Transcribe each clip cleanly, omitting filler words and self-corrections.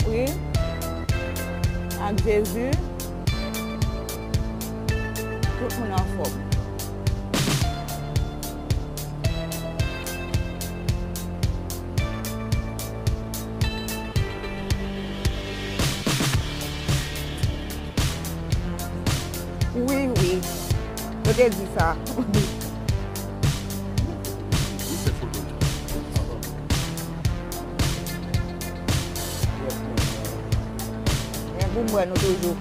aprè, ak Jésus, tout moun an forme. Oui, oui. Je t'ai dit ça. Vous moi nous toujours.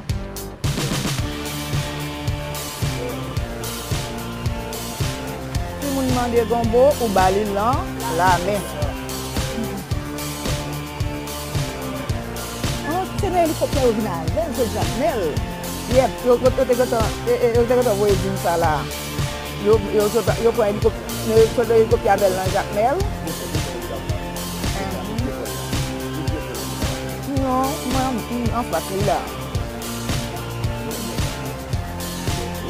Si vous demandez gombo ou balil là, la main. C'est un hélicoptère original, c'est Jacmel. Yep, yo te voye din sa la. Yo pren helikopter abel nan Jacmel. Non, mwen an flatri la.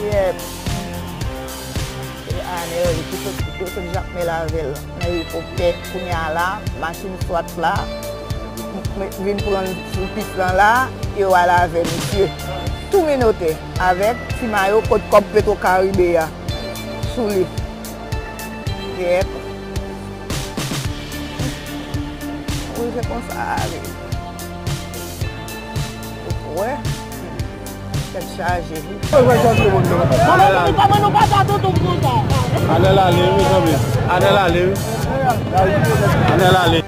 Yep. Arnel, yo te Jacmel avel nan helikopter konnya la, machin swat la. Vin pran sou pis lan la, yo ala avel monsieur. Tout menoté avec si maillot code comme Petro Caribéa sous lui. Yep. Oui, c'est comme ça. Ouais. C'est chargé. Allez.